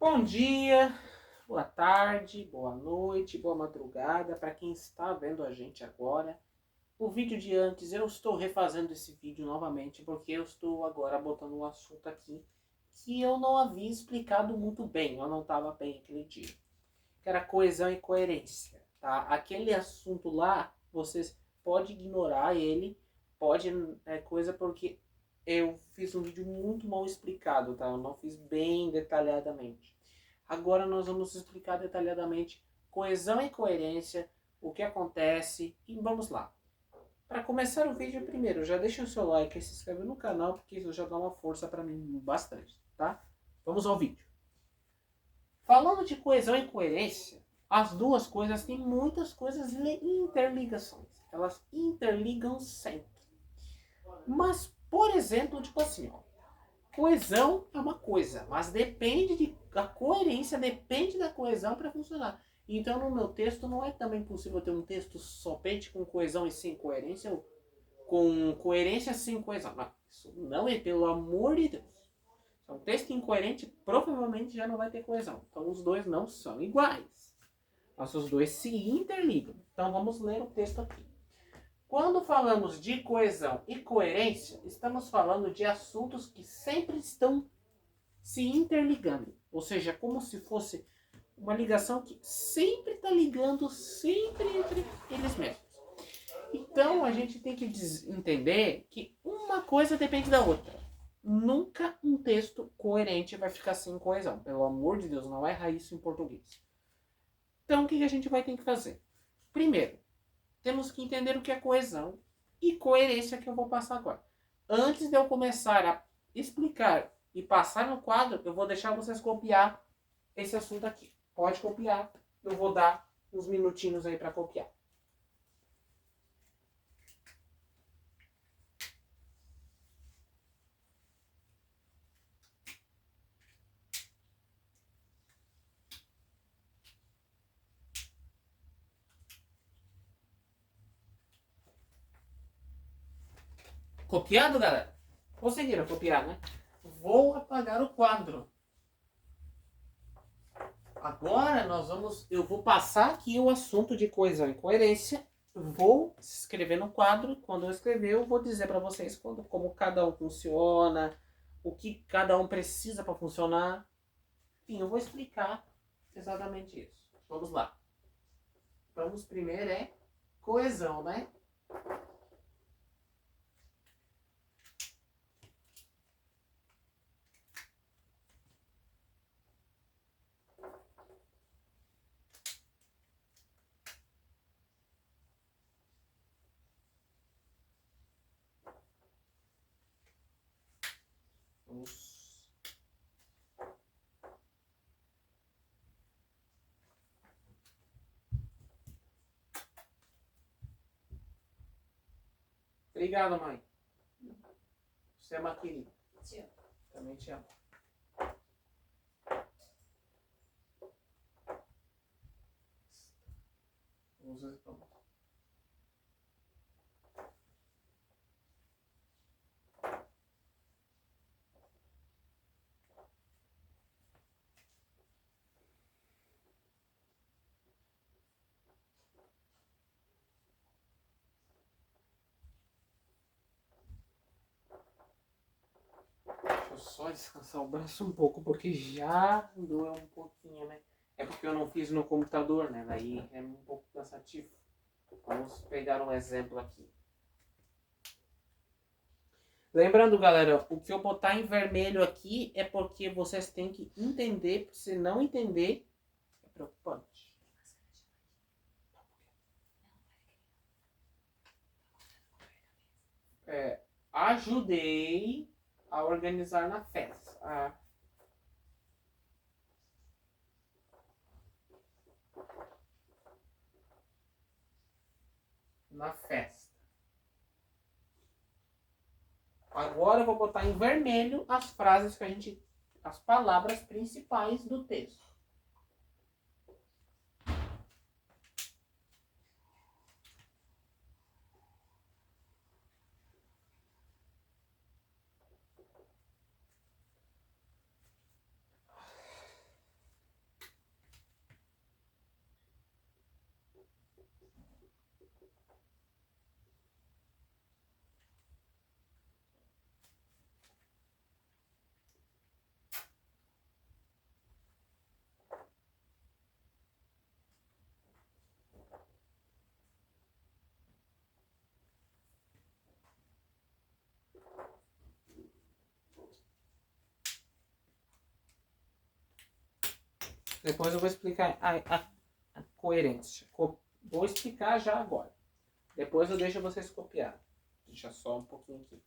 Bom dia, boa tarde, boa noite, boa madrugada para quem está vendo a gente agora. O vídeo de antes eu estou refazendo esse vídeo novamente porque eu estou agora botando um assunto aqui que eu não havia explicado muito bem, eu não estava bem aquele dia. Que era coesão e coerência, tá? Aquele assunto lá, vocês podem ignorar ele, pode coisa porque eu fiz um vídeo muito mal explicado, tá? Eu não fiz bem detalhadamente. Agora nós vamos explicar detalhadamente coesão e coerência, o que acontece e vamos lá. Para começar o vídeo primeiro, já deixa o seu like e se inscreve no canal porque isso já dá uma força para mim bastante, tá? Vamos ao vídeo. Falando de coesão e coerência, as duas coisas têm muitas coisas interligações. Elas interligam sempre. Mas, por exemplo, tipo assim, ó, coesão é uma coisa, mas a coerência depende da coesão para funcionar. Então, no meu texto, não é também possível ter um texto somente com coesão e sem coerência, ou com coerência sem coesão. Não, isso não é, pelo amor de Deus. Um texto incoerente provavelmente já não vai ter coesão. Então, os dois não são iguais. Mas os dois se interligam. Então, vamos ler o texto aqui. Quando falamos de coesão e coerência, estamos falando de assuntos que sempre estão se interligando. Ou seja, como se fosse uma ligação que sempre está ligando sempre entre eles mesmos. Então, a gente tem que entender que uma coisa depende da outra. Nunca um texto coerente vai ficar sem coesão. Pelo amor de Deus, não erra isso em português. Então, o que a gente vai ter que fazer? Primeiro, temos que entender o que é coesão e coerência que eu vou passar agora. Antes de eu começar a explicar e passar no quadro, eu vou deixar vocês copiar esse assunto aqui. Pode copiar, eu vou dar uns minutinhos aí para copiar. Copiado, galera? Conseguiram copiar, né? Vou apagar o quadro. Agora eu vou passar aqui o assunto de coesão e coerência. Vou escrever no quadro. Quando eu escrever, eu vou dizer para vocês como cada um funciona, o que cada um precisa para funcionar. Enfim, eu vou explicar exatamente isso. Vamos lá. Vamos primeiro coesão, né? Vamos. Obrigado, mãe. Você é uma querida. Te amo. Também te amo. Vamos. Deixa eu só descansar o braço um pouco, porque já doeu um pouquinho, né? É porque eu não fiz no computador, né? Daí é um pouco cansativo. Vamos pegar um exemplo aqui. Lembrando, galera, o que eu botar em vermelho aqui é porque vocês têm que entender, porque se não entender, é preocupante. Ajudei a organizar na festa. Na festa. Agora eu vou botar em vermelho as frases as palavras principais do texto. Depois eu vou explicar a coerência. Vou explicar já agora. Depois eu deixo vocês copiar. Deixa só um pouquinho aqui.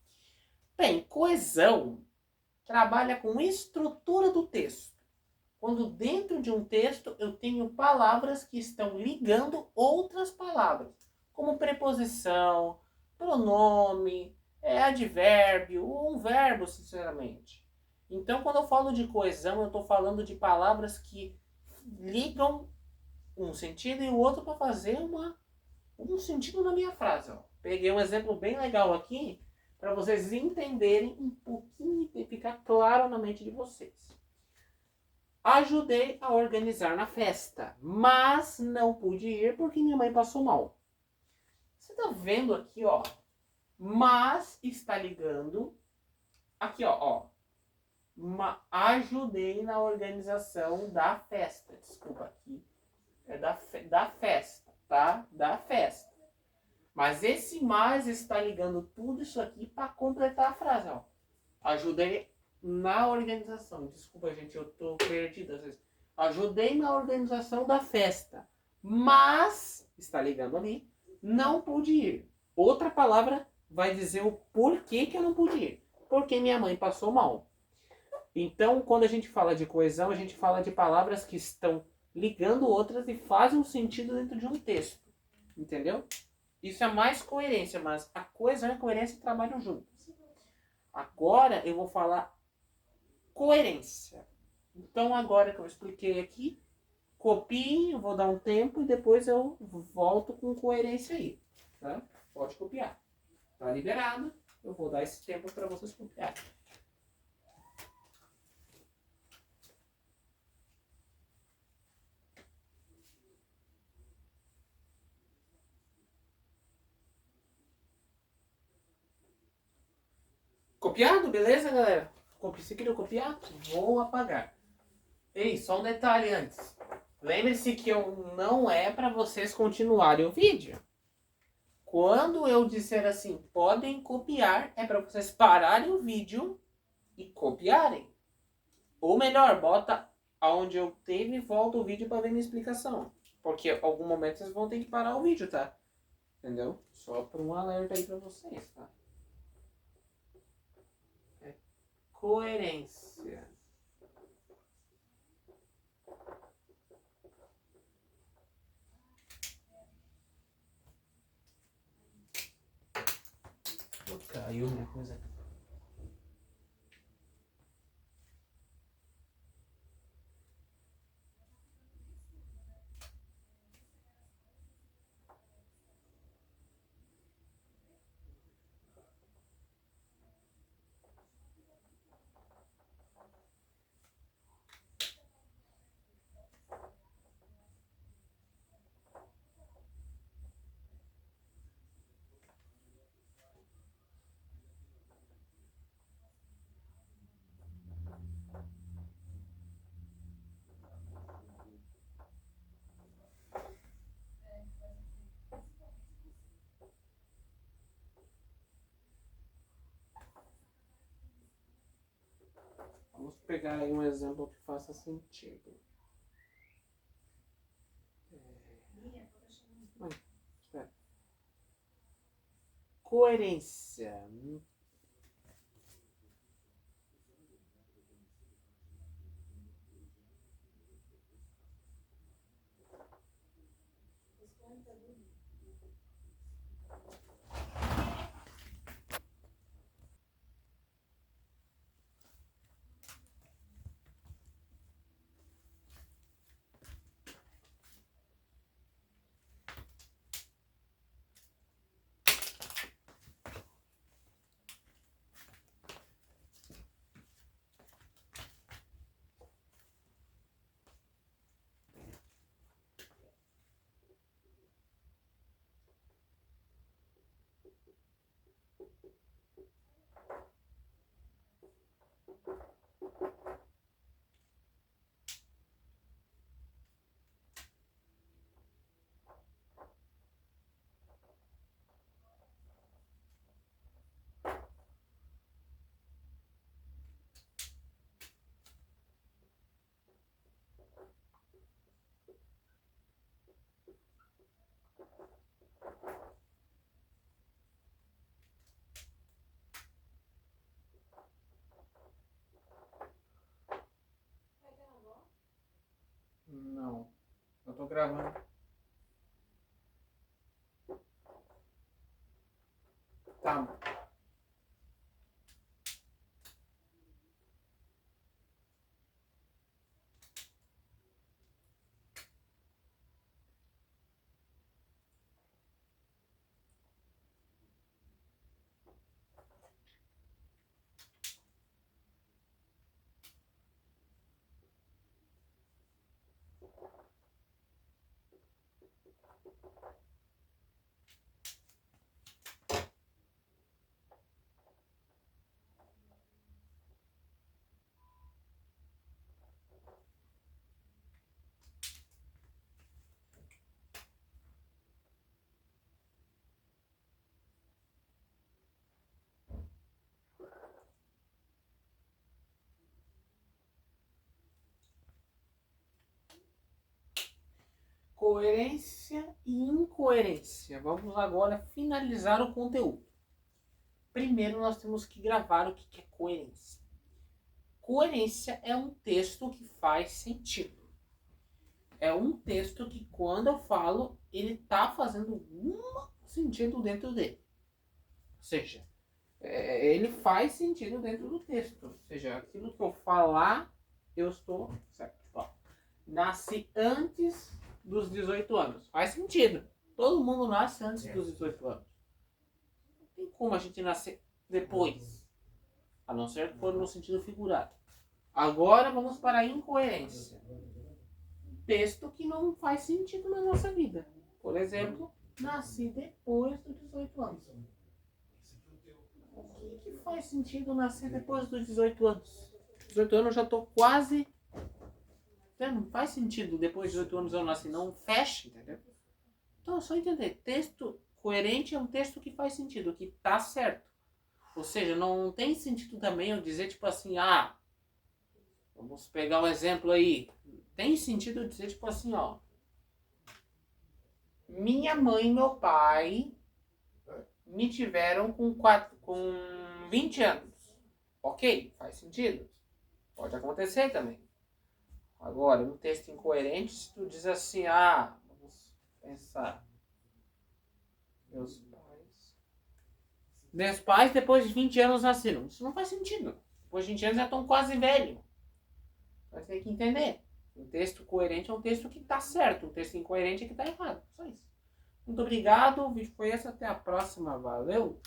Bem, coesão trabalha com estrutura do texto. Quando dentro de um texto eu tenho palavras que estão ligando outras palavras, como preposição, pronome, advérbio ou um verbo, sinceramente. Então, quando eu falo de coesão, eu estou falando de palavras que ligam um sentido e o outro para fazer um sentido na minha frase. Ó. Peguei um exemplo bem legal aqui para vocês entenderem um pouquinho e ficar claro na mente de vocês. Ajudei a organizar na festa, mas não pude ir porque minha mãe passou mal. Você tá vendo aqui, ó? Mas está ligando aqui, ó. Ajudei na organização da festa. Desculpa, aqui é da festa, tá? Da festa. Mas esse mais está ligando tudo isso aqui para completar a frase, ó. Ajudei na organização. Desculpa, gente, eu tô perdido às vezes. Ajudei na organização da festa. Mas, está ligando ali, não pude ir. Outra palavra vai dizer o porquê que eu não pude ir. Porque minha mãe passou mal. Então, quando a gente fala de coesão, a gente fala de palavras que estão ligando outras e fazem um sentido dentro de um texto. Entendeu? Isso é mais coerência, mas a coesão e a coerência trabalham juntos. Agora eu vou falar coerência. Então, agora que eu expliquei aqui, copiem, eu vou dar um tempo e depois eu volto com coerência aí. Tá? Pode copiar. Tá liberado. Eu vou dar esse tempo para vocês copiarem. Copiado, beleza, galera? Se queriam copiar, vou apagar. Ei, só um detalhe antes. Lembre-se que não é para vocês continuarem o vídeo. Quando eu disser assim, podem copiar, é para vocês pararem o vídeo e copiarem. Ou melhor, bota aonde eu teve e volta o vídeo para ver minha explicação. Porque em algum momento vocês vão ter que parar o vídeo, tá? Entendeu? Só por um alerta aí para vocês, tá? Coerência. Caiu minha coisa. Vamos pegar aí um exemplo que faça sentido. Coerência. Tá bom. Coerência e incoerência. Vamos agora finalizar o conteúdo. Primeiro nós temos que gravar o que é coerência. Coerência é um texto que faz sentido. É um texto que quando eu falo, ele está fazendo um sentido dentro dele. Ou seja, ele faz sentido dentro do texto. Ou seja, aquilo que eu falar, eu estou certo. Ó, nasci antes dos 18 anos. Faz sentido. Todo mundo nasce antes dos 18 anos. Não tem como a gente nascer depois. A não ser que for no sentido figurado. Agora vamos para a incoerência. Texto que não faz sentido na nossa vida. Por exemplo, nasci depois dos 18 anos. O que faz sentido nascer depois dos 18 anos? 18 anos eu já estou quase... Não faz sentido depois de 18 anos eu nasci. Não fecha, entendeu? Então é só entender. Texto coerente é um texto que faz sentido, que tá certo. Ou seja, não tem sentido também eu dizer tipo assim, vamos pegar um exemplo aí. Tem sentido eu dizer tipo assim, ó. Minha mãe e meu pai me tiveram com 20 anos. Ok, faz sentido. Pode acontecer também. Agora, um texto incoerente, se tu diz assim, vamos pensar. Meus pais depois de 20 anos nasceram. Isso não faz sentido. Depois de 20 anos já estão quase velhos. Vai ter que entender. Um texto coerente é um texto que está certo. Um texto incoerente é que está errado. Só isso. Muito obrigado. O vídeo foi esse. Até a próxima. Valeu.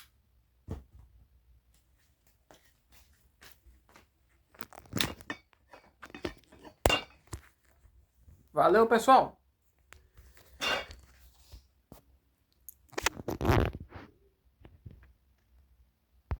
Valeu, pessoal.